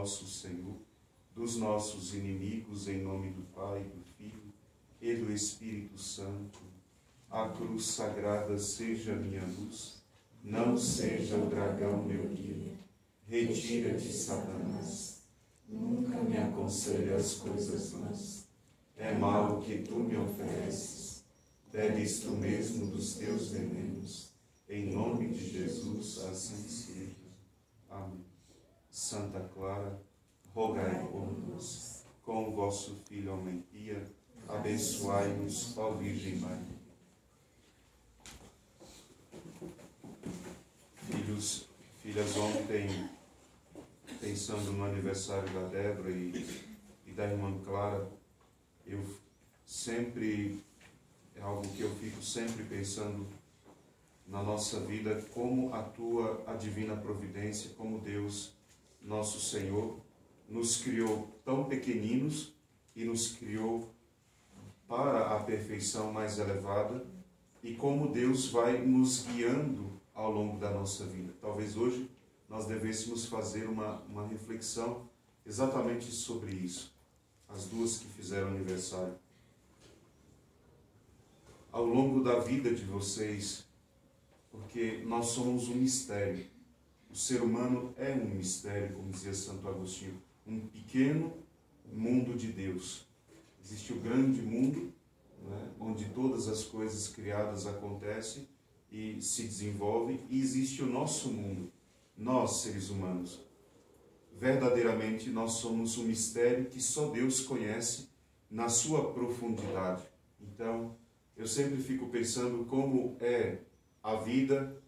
nosso Senhor, dos nossos inimigos, em nome do Pai, do Filho e do Espírito Santo. A cruz sagrada seja minha luz, não seja o dragão meu guia. Retira-te, Satanás, nunca me aconselhe as coisas más. É mal o que tu me ofereces, bebes tu mesmo dos teus venenos. Em nome de Jesus, assim seja. Amém. Santa Clara, rogai por nós. Com o vosso Filho, a mãe pia, abençoai-nos, ó Virgem Maria. Filhos, filhas, ontem, pensando no aniversário da Débora e da irmã Clara, eu sempre, é algo que eu fico sempre pensando na nossa vida, como atua a divina providência, como Deus, nosso Senhor, nos criou tão pequeninos e nos criou para a perfeição mais elevada, e como Deus vai nos guiando ao longo da nossa vida. Talvez hoje nós devêssemos fazer uma reflexão exatamente sobre isso, as duas que fizeram aniversário. Ao longo da vida de vocês, porque nós somos um mistério. O ser humano é um mistério, como dizia Santo Agostinho, um pequeno mundo de Deus. Existe o grande mundo, né, onde todas as coisas criadas acontecem e se desenvolvem, e existe o nosso mundo, nós, seres humanos. Verdadeiramente, nós somos um mistério que só Deus conhece na sua profundidade. Então, eu sempre fico pensando como é a vida,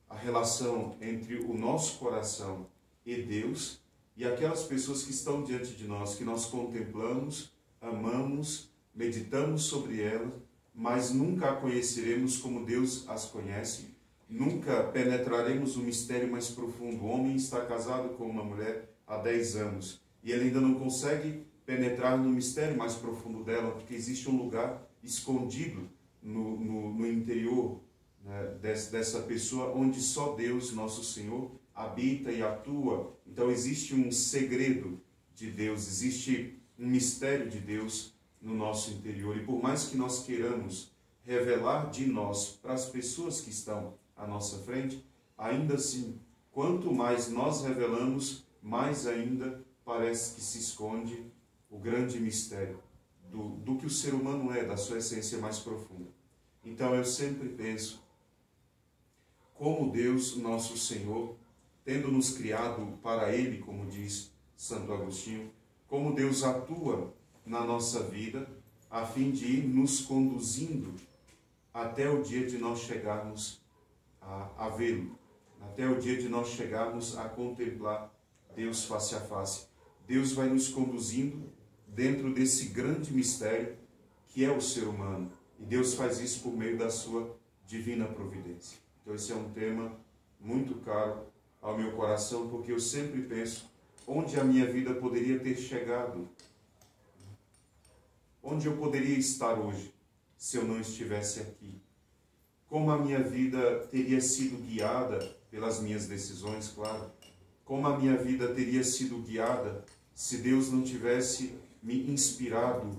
a relação entre o nosso coração e Deus, e aquelas pessoas que estão diante de nós, que nós contemplamos, amamos, meditamos sobre elas, mas nunca a conheceremos como Deus as conhece, nunca penetraremos o mistério mais profundo. O homem está casado com uma mulher há 10 anos, e ele ainda não consegue penetrar no mistério mais profundo dela, porque existe um lugar escondido no interior, né, dessa pessoa, onde só Deus, nosso Senhor, habita e atua. Então existe um segredo de Deus, existe um mistério de Deus no nosso interior. E por mais que nós queiramos revelar de nós para as pessoas que estão à nossa frente, ainda assim, quanto mais nós revelamos, mais ainda parece que se esconde o grande mistério do que o ser humano é, da sua essência mais profunda. Então eu sempre penso como Deus, nosso Senhor, tendo nos criado para Ele, como diz Santo Agostinho, como Deus atua na nossa vida, a fim de ir nos conduzindo até o dia de nós chegarmos a vê-lo, até o dia de nós chegarmos a contemplar Deus face a face. Deus vai nos conduzindo dentro desse grande mistério que é o ser humano, e Deus faz isso por meio da sua divina providência. Então esse é um tema muito caro ao meu coração, porque eu sempre penso onde a minha vida poderia ter chegado, onde eu poderia estar hoje se eu não estivesse aqui, como a minha vida teria sido guiada pelas minhas decisões, claro, como a minha vida teria sido guiada se Deus não tivesse me inspirado,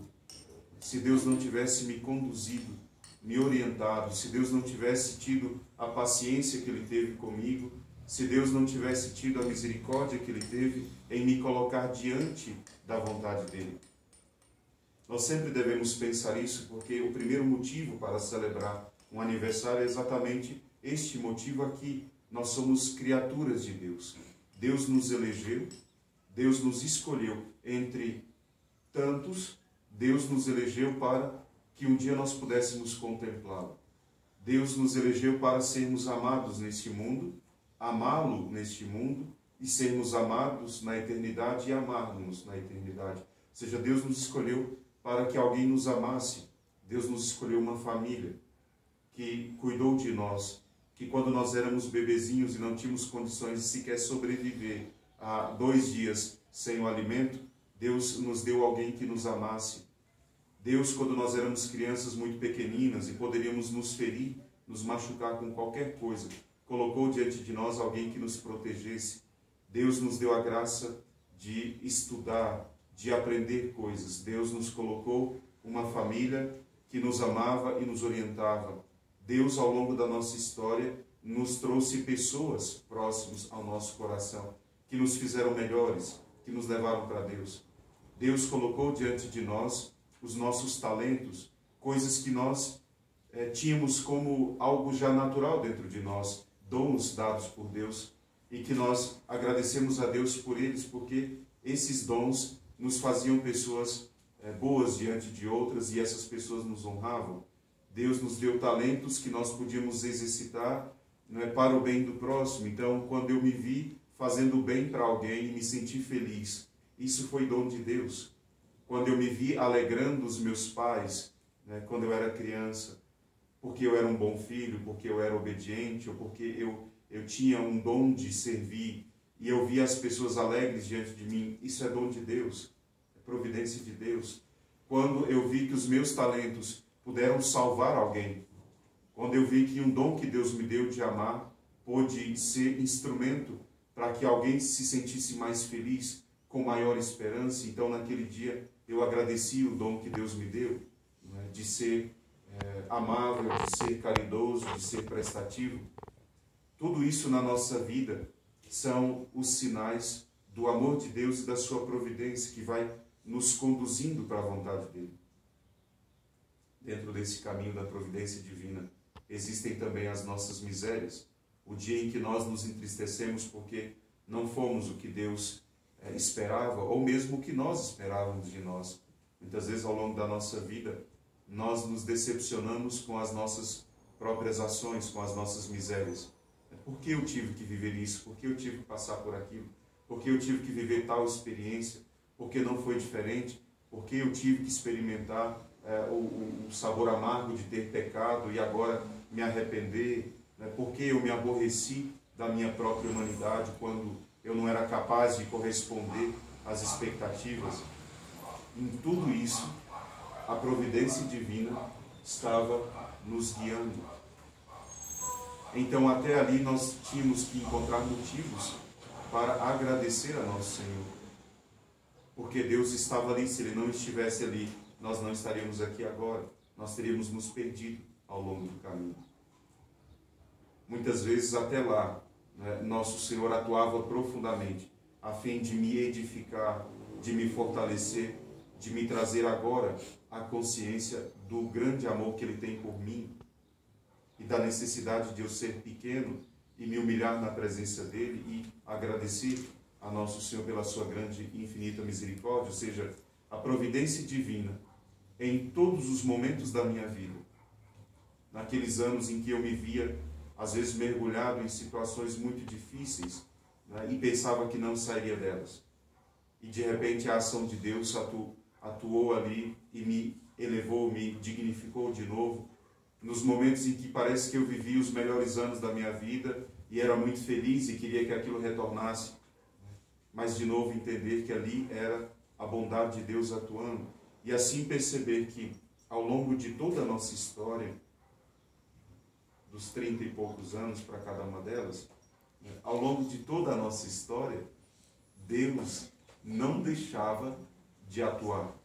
se Deus não tivesse me conduzido, me orientado, se Deus não tivesse tido a paciência que Ele teve comigo, se Deus não tivesse tido a misericórdia que Ele teve em me colocar diante da vontade dEle. Nós sempre devemos pensar isso, porque o primeiro motivo para celebrar um aniversário é exatamente este motivo aqui. Nós somos criaturas de Deus. Deus nos elegeu, Deus nos escolheu entre tantos, Deus nos elegeu para que um dia nós pudéssemos contemplá-lo. Deus nos elegeu para sermos amados neste mundo, amá-lo neste mundo e sermos amados na eternidade e amar-nos na eternidade. Ou seja, Deus nos escolheu para que alguém nos amasse. Deus nos escolheu uma família que cuidou de nós, que quando nós éramos bebezinhos e não tínhamos condições de sequer sobreviver a 2 dias sem o alimento, Deus nos deu alguém que nos amasse. Deus, quando nós éramos crianças muito pequeninas e poderíamos nos ferir, nos machucar com qualquer coisa, colocou diante de nós alguém que nos protegesse. Deus nos deu a graça de estudar, de aprender coisas. Deus nos colocou uma família que nos amava e nos orientava. Deus, ao longo da nossa história, nos trouxe pessoas próximas ao nosso coração, que nos fizeram melhores, que nos levaram para Deus. Deus colocou diante de nós os nossos talentos, coisas que nós tínhamos como algo já natural dentro de nós, dons dados por Deus, e que nós agradecemos a Deus por eles, porque esses dons nos faziam pessoas boas diante de outras, e essas pessoas nos honravam. Deus nos deu talentos que nós podíamos exercitar, né, para o bem do próximo. Então, quando eu me vi fazendo bem para alguém e me senti feliz, isso foi dom de Deus. Quando eu me vi alegrando os meus pais, né, quando eu era criança, porque eu era um bom filho, porque eu era obediente, ou porque eu tinha um dom de servir, e eu via as pessoas alegres diante de mim, isso é dom de Deus, é providência de Deus. Quando eu vi que os meus talentos puderam salvar alguém, quando eu vi que um dom que Deus me deu de amar pôde ser instrumento para que alguém se sentisse mais feliz, com maior esperança, então naquele dia eu agradeci o dom que Deus me deu, né, de ser amável, de ser caridoso, de ser prestativo. Tudo isso na nossa vida são os sinais do amor de Deus e da sua providência, que vai nos conduzindo para a vontade dele. Dentro desse caminho da providência divina, existem também as nossas misérias. O dia em que nós nos entristecemos porque não fomos o que Deus esperava, ou mesmo o que nós esperávamos de nós. Muitas vezes ao longo da nossa vida, nós nos decepcionamos com as nossas próprias ações, com as nossas misérias. Por que eu tive que viver isso? Por que eu tive que passar por aquilo? Por que eu tive que viver tal experiência? Por que não foi diferente? Por que eu tive que experimentar o sabor amargo de ter pecado e agora me arrepender? Por que eu me aborreci da minha própria humanidade quando eu não era capaz de corresponder às expectativas? Em tudo isso, a providência divina estava nos guiando. Então, até ali, nós tínhamos que encontrar motivos para agradecer a nosso Senhor. Porque Deus estava ali. Se Ele não estivesse ali, nós não estaríamos aqui agora. Nós teríamos nos perdido ao longo do caminho. Muitas vezes, até lá, né, nosso Senhor atuava profundamente, a fim de me edificar, de me fortalecer, de me trazer agora a consciência do grande amor que Ele tem por mim, e da necessidade de eu ser pequeno e me humilhar na presença dEle e agradecer a nosso Senhor pela sua grande e infinita misericórdia, ou seja, a providência divina em todos os momentos da minha vida. Naqueles anos em que eu me via, às vezes, mergulhado em situações muito difíceis, né, e pensava que não sairia delas. E de repente a ação de Deus atuou ali e me elevou, me dignificou de novo, nos momentos em que parece que eu vivi os melhores anos da minha vida e era muito feliz e queria que aquilo retornasse, mas de novo entender que ali era a bondade de Deus atuando, e assim perceber que ao longo de toda a nossa história, dos 30 e poucos anos para cada uma delas, né, ao longo de toda a nossa história, Deus não deixava de atuar.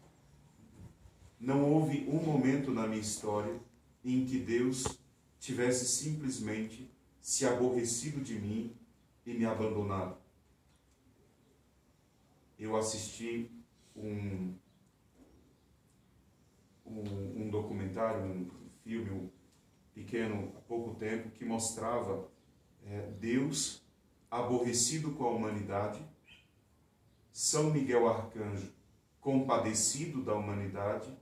Não houve um momento na minha história em que Deus tivesse simplesmente se aborrecido de mim e me abandonado. Eu assisti um documentário, um filme pequeno, há pouco tempo, que mostrava Deus aborrecido com a humanidade, São Miguel Arcanjo compadecido da humanidade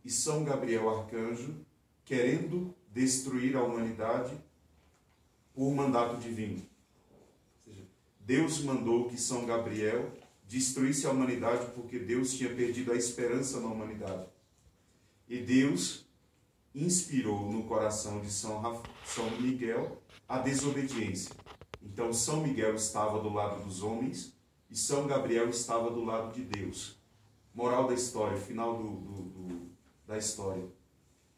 e São Gabriel Arcanjo querendo destruir a humanidade por mandato divino. Ou seja, Deus mandou que São Gabriel destruísse a humanidade porque Deus tinha perdido a esperança na humanidade. E Deus inspirou no coração de São Miguel a desobediência. Então São Miguel estava do lado dos homens e São Gabriel estava do lado de Deus. Moral da história, final da história.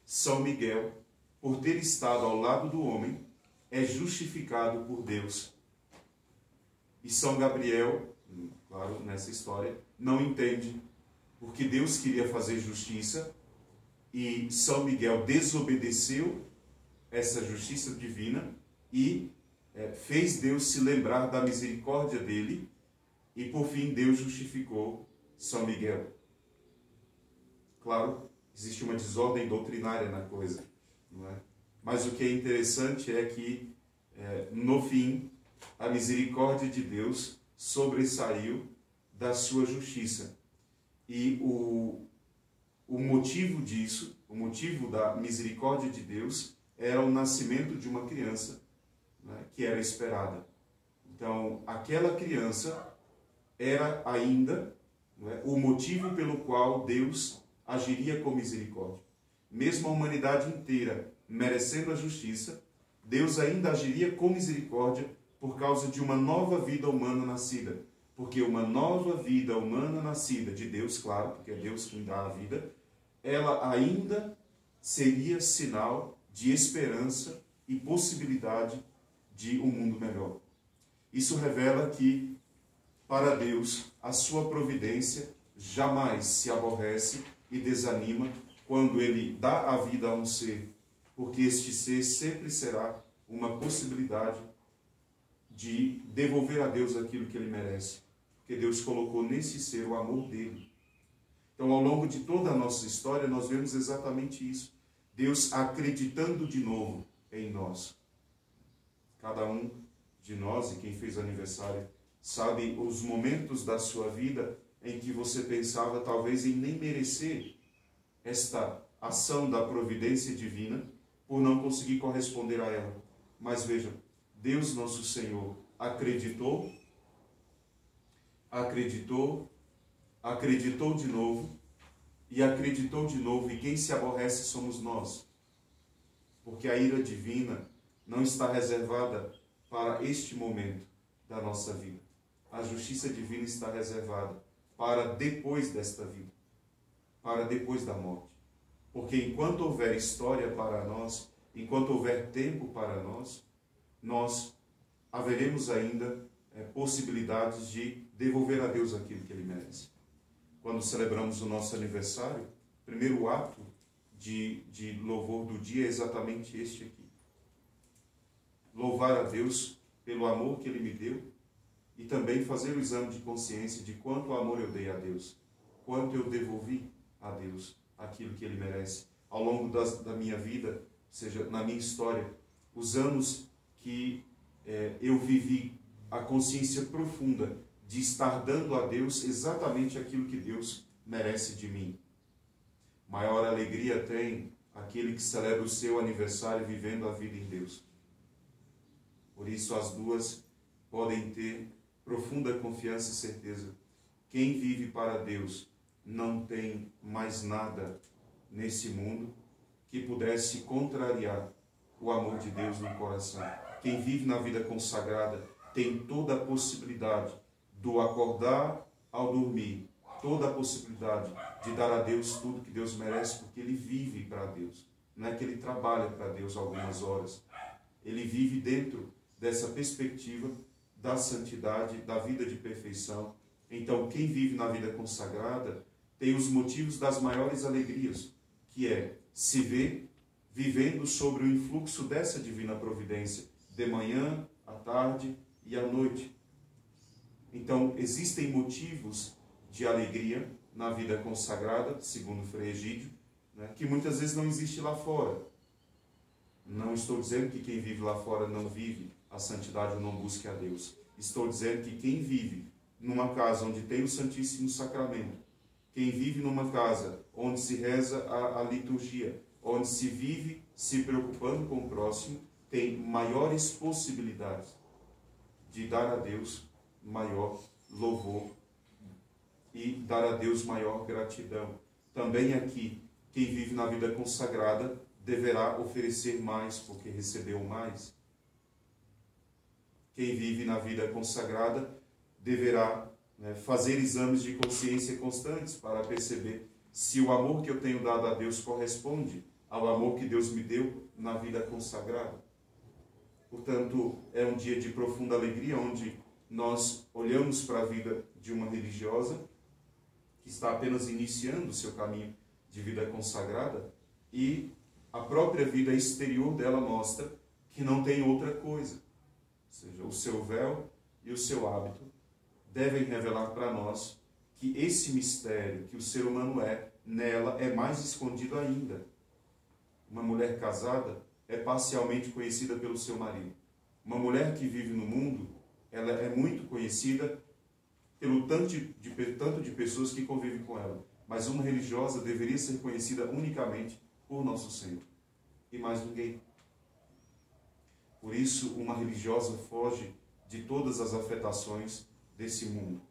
São Miguel, por ter estado ao lado do homem, é justificado por Deus. E São Gabriel, claro, nessa história, não entende, porque Deus queria fazer justiça e São Miguel desobedeceu essa justiça divina e fez Deus se lembrar da misericórdia dele, e por fim Deus justificou São Miguel. Claro, existe uma desordem doutrinária na coisa, não é? Mas o que é interessante é que, no fim, a misericórdia de Deus sobressaiu da sua justiça. E o motivo disso, o motivo da misericórdia de Deus, era o nascimento de uma criança, né, que era esperada. Então, aquela criança era ainda, né, o motivo pelo qual Deus agiria com misericórdia. Mesmo a humanidade inteira merecendo a justiça, Deus ainda agiria com misericórdia por causa de uma nova vida humana nascida. Porque uma nova vida humana nascida de Deus, claro, porque é Deus quem dá a vida, ela ainda seria sinal de esperança e possibilidade de um mundo melhor. Isso revela que, para Deus, a sua providência jamais se aborrece e desanima quando Ele dá a vida a um ser, porque este ser sempre será uma possibilidade de devolver a Deus aquilo que Ele merece, porque Deus colocou nesse ser o amor dele. Então, ao longo de toda a nossa história, nós vemos exatamente isso. Deus acreditando de novo em nós. Cada um de nós, e quem fez aniversário, sabe os momentos da sua vida em que você pensava talvez em nem merecer esta ação da providência divina por não conseguir corresponder a ela. Mas veja, Deus nosso Senhor acreditou de novo, e quem se aborrece somos nós. Porque a ira divina não está reservada para este momento da nossa vida. A justiça divina está reservada para depois desta vida, para depois da morte. Porque enquanto houver história para nós, enquanto houver tempo para nós, nós haveremos ainda possibilidades de devolver a Deus aquilo que Ele merece. Quando celebramos o nosso aniversário, o primeiro ato de louvor do dia é exatamente este aqui. Louvar a Deus pelo amor que Ele me deu e também fazer o exame de consciência de quanto amor eu dei a Deus, quanto eu devolvi a Deus aquilo que Ele merece. Ao longo da minha vida, ou seja, na minha história, os anos que eu vivi a consciência profunda de estar dando a Deus exatamente aquilo que Deus merece de mim. Maior alegria tem aquele que celebra o seu aniversário vivendo a vida em Deus. Por isso as duas podem ter profunda confiança e certeza. Quem vive para Deus não tem mais nada nesse mundo que pudesse contrariar o amor de Deus no coração. Quem vive na vida consagrada tem toda a possibilidade do acordar ao dormir, toda a possibilidade de dar a Deus tudo que Deus merece, porque ele vive para Deus. Não é que ele trabalha para Deus algumas horas. Ele vive dentro dessa perspectiva da santidade, da vida de perfeição. Então, quem vive na vida consagrada tem os motivos das maiores alegrias, que é se ver vivendo sobre o influxo dessa divina providência, de manhã, à tarde e à noite. Então, existem motivos de alegria na vida consagrada, segundo Frei Egídio, né, que muitas vezes não existe lá fora. Não estou dizendo que quem vive lá fora não vive a santidade ou não busque a Deus. Estou dizendo que quem vive numa casa onde tem o Santíssimo Sacramento, quem vive numa casa onde se reza a liturgia, onde se vive se preocupando com o próximo, tem maiores possibilidades de dar a Deus maior louvor e dar a Deus maior gratidão. Também aqui, quem vive na vida consagrada deverá oferecer mais, porque recebeu mais. Quem vive na vida consagrada deverá fazer exames de consciência constantes para perceber se o amor que eu tenho dado a Deus corresponde ao amor que Deus me deu na vida consagrada. Portanto, é um dia de profunda alegria, onde nós olhamos para a vida de uma religiosa que está apenas iniciando o seu caminho de vida consagrada e a própria vida exterior dela mostra que não tem outra coisa. Ou seja, o seu véu e o seu hábito devem revelar para nós que esse mistério que o ser humano é, nela é mais escondido ainda. Uma mulher casada é parcialmente conhecida pelo seu marido. Uma mulher que vive no mundo, ela é muito conhecida pelo tanto de pessoas que convivem com ela. Mas uma religiosa deveria ser conhecida unicamente por nosso Senhor. E mais ninguém. Por isso, uma religiosa foge de todas as afetações desse mundo.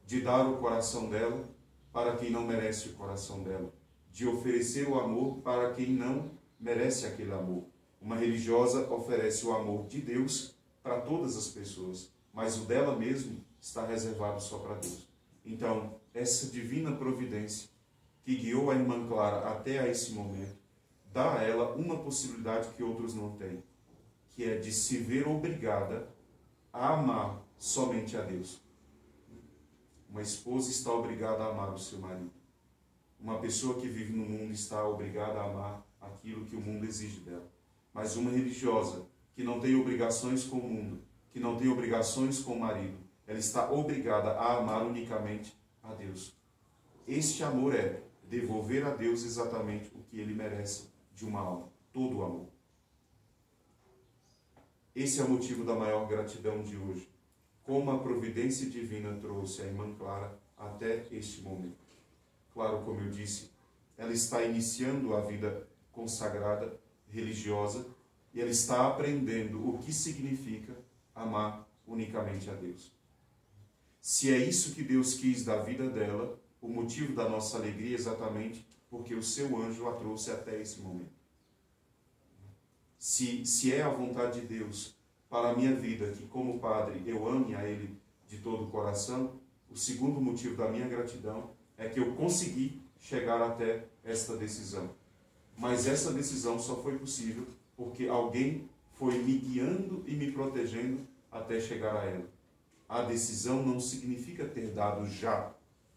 De dar o coração dela para quem não merece o coração dela. De oferecer o amor para quem não merece aquele amor. Uma religiosa oferece o amor de Deus para todas as pessoas, mas o dela mesmo está reservado só para Deus. Então, essa divina providência que guiou a irmã Clara até a esse momento, dá a ela uma possibilidade que outros não têm, que é de se ver obrigada a amar somente a Deus. Uma esposa está obrigada a amar o seu marido. Uma pessoa que vive no mundo está obrigada a amar aquilo que o mundo exige dela. Mas uma religiosa que não tem obrigações com o mundo, que não tem obrigações com o marido, ela está obrigada a amar unicamente a Deus. Este amor é devolver a Deus exatamente o que ele merece de uma alma, todo o amor. Esse é o motivo da maior gratidão de hoje. Como a providência divina trouxe a irmã Clara até este momento. Claro, como eu disse, ela está iniciando a vida consagrada, religiosa, e ela está aprendendo o que significa amar unicamente a Deus. Se é isso que Deus quis da vida dela, o motivo da nossa alegria é exatamente porque o seu anjo a trouxe até esse momento. Se é a vontade de Deus para a minha vida, que como padre eu ame a Ele de todo o coração, o segundo motivo da minha gratidão é que eu consegui chegar até esta decisão. Mas essa decisão só foi possível porque alguém foi me guiando e me protegendo até chegar a ela. A decisão não significa ter dado já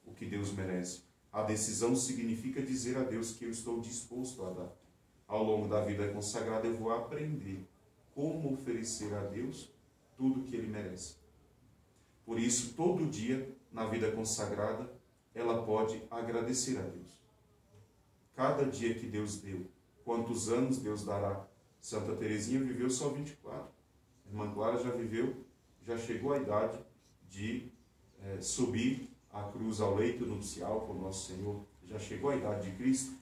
o que Deus merece. A decisão significa dizer a Deus que eu estou disposto a dar. Ao longo da vida consagrada eu vou aprender como oferecer a Deus tudo o que Ele merece. Por isso, todo dia, na vida consagrada, ela pode agradecer a Deus. Cada dia que Deus deu, quantos anos Deus dará? Santa Teresinha viveu só 24. A irmã Clara já chegou à idade de subir a cruz ao leito nupcial com o nosso Senhor. Já chegou à idade de Cristo.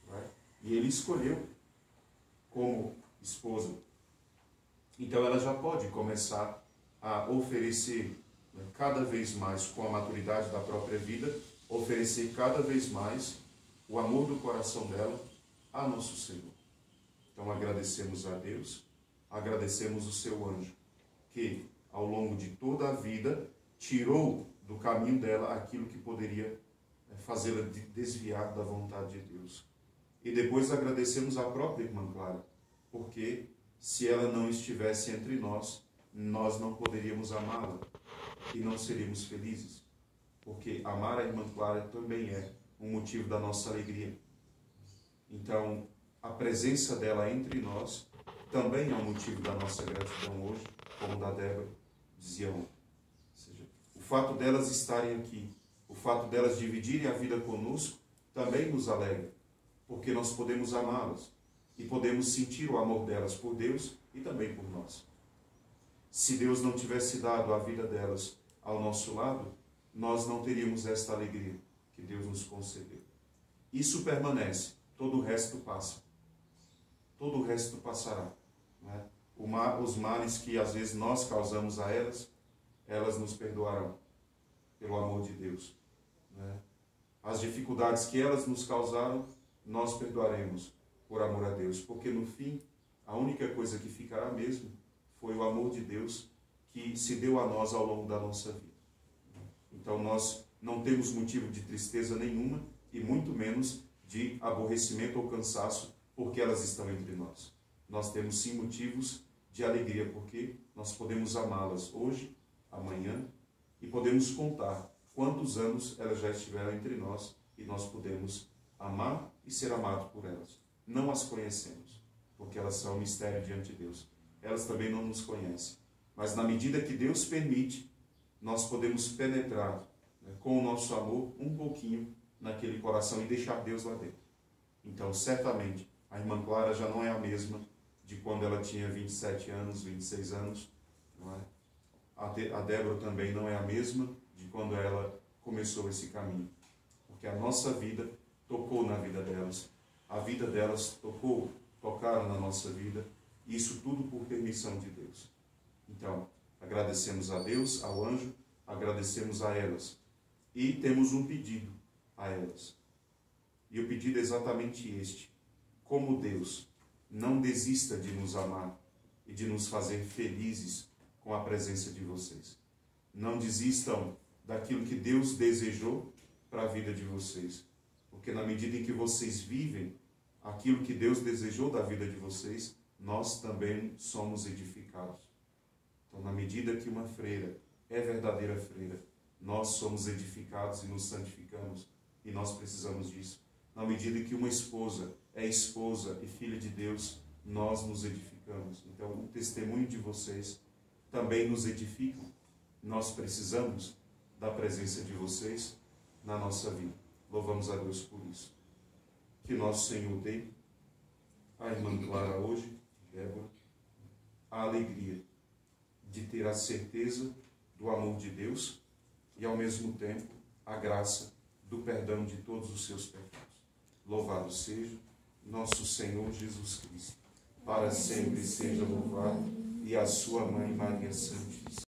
Né? E Ele escolheu como esposa. Então ela já pode começar a oferecer, né, cada vez mais, com a maturidade da própria vida, oferecer cada vez mais o amor do coração dela a nosso Senhor. Então agradecemos a Deus, agradecemos o seu anjo, que ao longo de toda a vida tirou do caminho dela aquilo que poderia fazê-la desviar da vontade de Deus. E depois agradecemos a própria irmã Clara, porque se ela não estivesse entre nós, nós não poderíamos amá-la e não seríamos felizes. Porque amar a irmã Clara também é um motivo da nossa alegria. Então, a presença dela entre nós também é um motivo da nossa gratidão hoje, como da Débora dizia ontem. Ou seja, o fato delas estarem aqui, o fato delas dividirem a vida conosco, também nos alegra, porque nós podemos amá-las e podemos sentir o amor delas por Deus e também por nós. Se Deus não tivesse dado a vida delas ao nosso lado, nós não teríamos esta alegria que Deus nos concedeu. Isso permanece, todo o resto passa. Todo o resto passará. Né? Os males que às vezes nós causamos a elas, elas nos perdoarão, pelo amor de Deus. Né? As dificuldades que elas nos causaram, nós perdoaremos, por amor a Deus. Porque no fim, a única coisa que ficará mesmo foi o amor de Deus que se deu a nós ao longo da nossa vida. Então nós não temos motivo de tristeza nenhuma e muito menos de aborrecimento ou cansaço porque elas estão entre nós. Nós temos sim motivos de alegria porque nós podemos amá-las hoje, amanhã, e podemos contar quantos anos elas já estiveram entre nós, e nós podemos amar e ser amados por elas. Não as conhecemos, porque elas são um mistério diante de Deus. Elas também não nos conhecem. Mas na medida que Deus permite, nós podemos penetrar, né, com o nosso amor um pouquinho naquele coração e deixar Deus lá dentro. Então, certamente, a irmã Clara já não é a mesma de quando ela tinha 27 anos, 26 anos. Não é? A Débora também não é a mesma de quando ela começou esse caminho. Porque a nossa vida tocou na vida delas. A vida delas tocaram na nossa vida. Isso tudo por permissão de Deus. Então, agradecemos a Deus, ao anjo, agradecemos a elas. E temos um pedido a elas. E o pedido é exatamente este. Como Deus, não desista de nos amar e de nos fazer felizes com a presença de vocês. Não desistam daquilo que Deus desejou para a vida de vocês. Porque na medida em que vocês vivem aquilo que Deus desejou da vida de vocês, nós também somos edificados. Então, na medida que uma freira é verdadeira freira, nós somos edificados e nos santificamos. E nós precisamos disso. Na medida que uma esposa é esposa e filha de Deus, nós nos edificamos. Então, o testemunho de vocês também nos edifica. Nós precisamos da presença de vocês na nossa vida. Louvamos a Deus por isso. Que nosso Senhor dê à irmã Clara hoje, Débora, a alegria de ter a certeza do amor de Deus e, ao mesmo tempo, a graça do perdão de todos os seus pecados. Louvado seja nosso Senhor Jesus Cristo. Para sempre seja louvado, e a sua mãe Maria Santíssima.